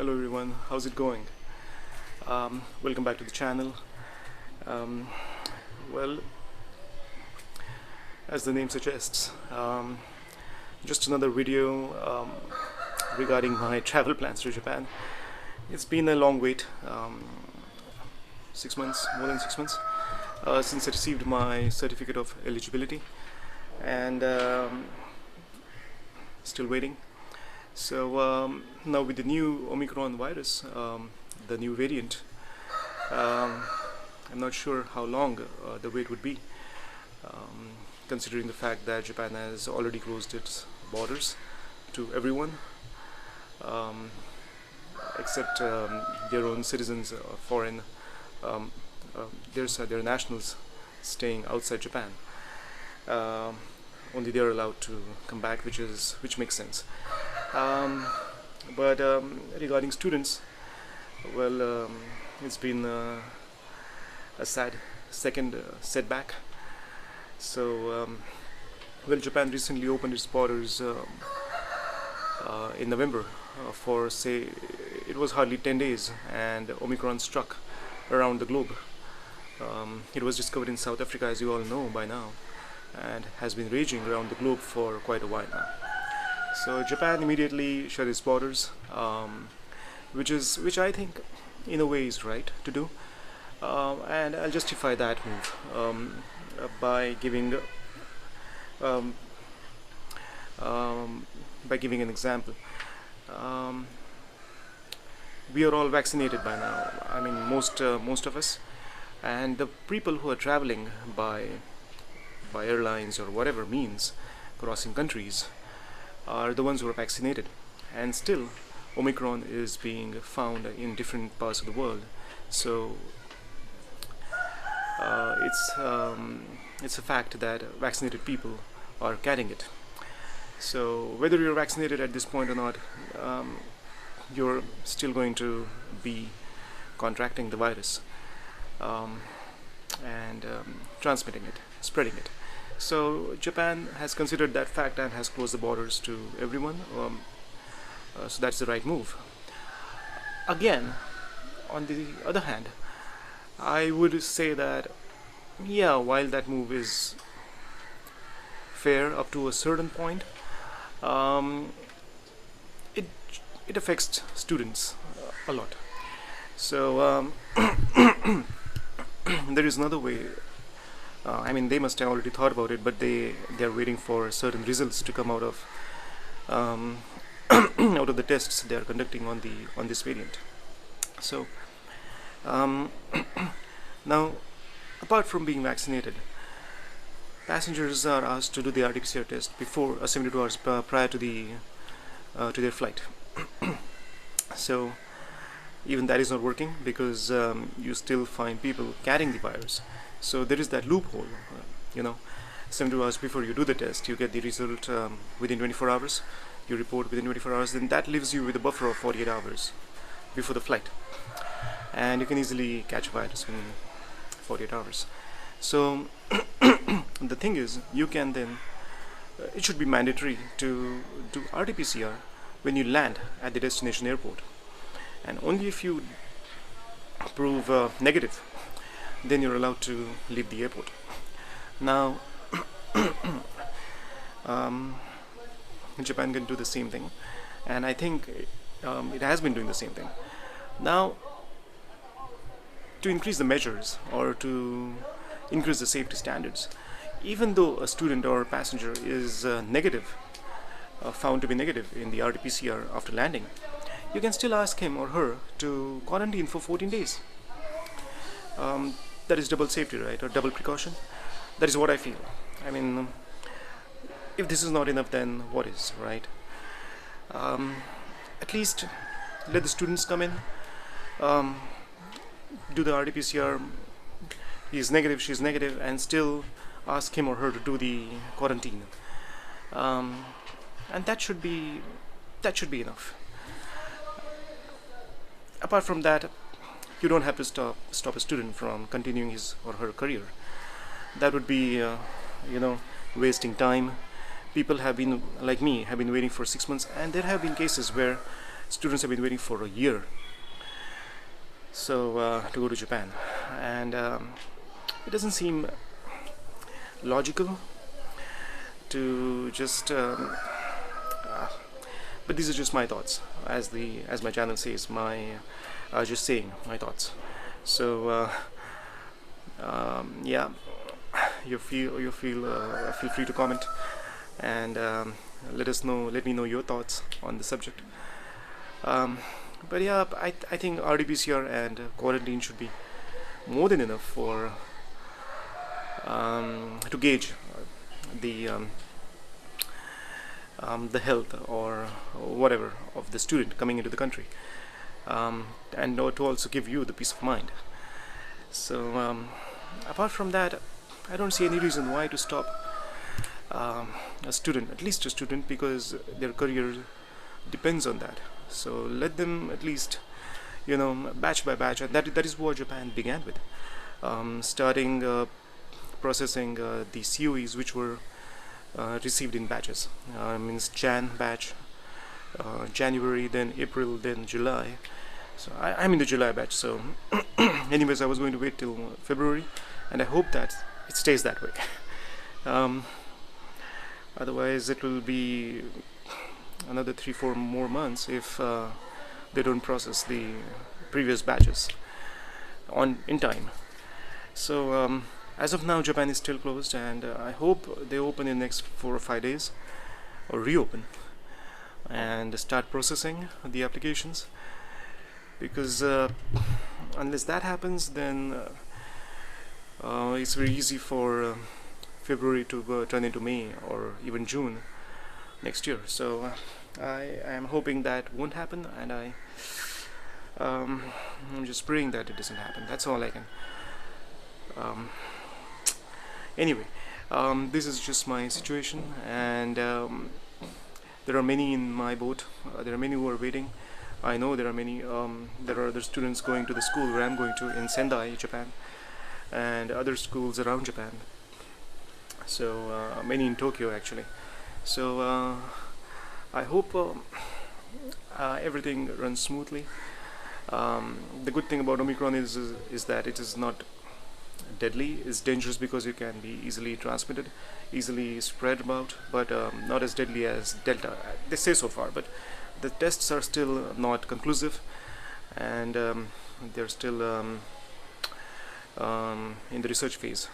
Hello everyone, how's it going? Welcome back to the channel. Um, well, as the name suggests, just another video regarding my travel plans to Japan. It's been a long wait, 6 months, more than 6 months, since I received my certificate of eligibility, and still waiting. So now with the new Omicron virus, the new variant, I'm not sure how long the wait would be, considering the fact that Japan has already closed its borders to everyone, um, except their own citizens, foreign, um, their nationals staying outside Japan. Um Only they are allowed to come back, which makes sense. Um, but regarding students, well, it's been a sad second setback. So, well, Japan recently opened its borders in November for, say, it was hardly 10 days, and Omicron struck around the globe. It was discovered in South Africa, as you all know by now, and has been raging around the globe for quite a while now. So Japan immediately shut its borders, which I think, in a way, is right to do, and I'll justify that move by giving um, by giving an example. Um, we are all vaccinated by now. I mean, most of us, and the people who are traveling by airlines or whatever means, crossing countries, are the ones who are vaccinated, and still Omicron is being found in different parts of the world. So it's a fact that vaccinated people are carrying it. So whether you're vaccinated at this point or not, you're still going to be contracting the virus, um, and transmitting it, spreading it. So Japan has considered that fact and has closed the borders to everyone. So that's the right move. Again, on the other hand, I would say that, yeah, while that move is fair up to a certain point, um, it it affects students a lot. So there is another way. I mean, they must have already thought about it, but they're waiting for certain results to come out of out of the tests they are conducting on this variant. So now, apart from being vaccinated, passengers are asked to do the RT-PCR test before 72 hours prior to their flight. So even that is not working, because you still find people carrying the virus. So there is that loophole, 72 hours before you do the test, you get the result within 24 hours, you report within 24 hours, then that leaves you with a buffer of 48 hours before the flight. And you can easily catch a virus in 48 hours. So the thing is, you can then, it should be mandatory to do RT-PCR when you land at the destination airport. And only if you prove negative, then you're allowed to leave the airport. Now, Japan can do the same thing, and I think it has been doing the same thing. Now, to increase the measures or to increase the safety standards, even though a student or a passenger is negative, found to be negative in the RT-PCR after landing, you can still ask him or her to quarantine for 14 days. That is double safety, right, or double precaution. That is what I feel. I mean, if this is not enough, then what is, right? At least let the students come in, do the RT-PCR. He is negative, she is negative, and still ask him or her to do the quarantine. And that should be enough. Apart from that, you don't have to stop a student from continuing his or her career. That would be, wasting time. People have been, like me, have been waiting for 6 months, and there have been cases where Students have been waiting for a year to go to Japan, and it doesn't seem logical to just but these are just my thoughts, as my channel says, my just saying my thoughts. So yeah, feel free to comment, and let me know your thoughts on the subject. But yeah, I think RT-PCR and quarantine should be more than enough for to gauge the health or whatever of the student coming into the country, and to also give you the peace of mind. So apart from that, I don't see any reason why to stop a student, at least a student, because their career depends on that. So let them at least, batch by batch, and that is what Japan began with, starting processing the COEs which were received in batches. Means Jan batch, January, then April, then July. So I'm in the July batch. So anyways, I was going to wait till February, and I hope that it stays that way. Otherwise, it will be another 3-4 more months if they don't process the previous batches in time. So as of now, Japan is still closed, and I hope they open in the next 4 or 5 days, or reopen, and start processing the applications, because unless that happens, then it's very easy for February to turn into May or even June next year. So I am hoping that won't happen, and I'm just praying that it doesn't happen. That's all I can. Anyway, this is just my situation, and there are many in my boat. There are many who are waiting. I know there are many. There are other students going to the school where I'm going to, in Sendai, Japan, and other schools around Japan. So many in Tokyo, actually. So I hope everything runs smoothly. The good thing about Omicron is that it is not deadly. It's dangerous because it can be easily transmitted, easily spread about, but not as deadly as Delta. They say so far, but the tests are still not conclusive, and they're still in the research phase.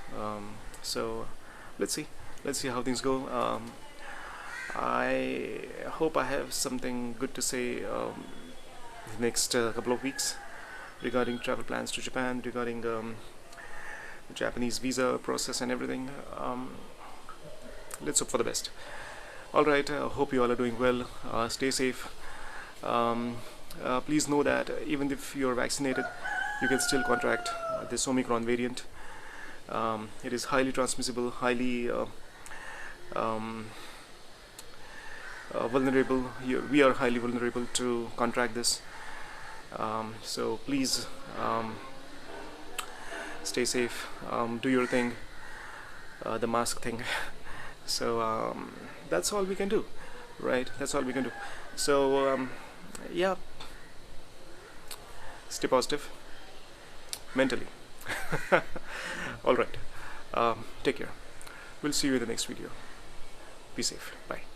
So let's see how things go. I hope I have something good to say the next couple of weeks regarding travel plans to Japan, regarding the Japanese visa process and everything. Let's hope for the best. Alright, hope you all are doing well. Stay safe. Please know that even if you're vaccinated, you can still contract this Omicron variant. It is highly transmissible, highly vulnerable. We are highly vulnerable to contract this. So please stay safe, do your thing, the mask thing. So that's all we can do, right? That's all we can do. So yeah, stay positive mentally. All right, take care. We'll see you in the next video. Be safe. Bye.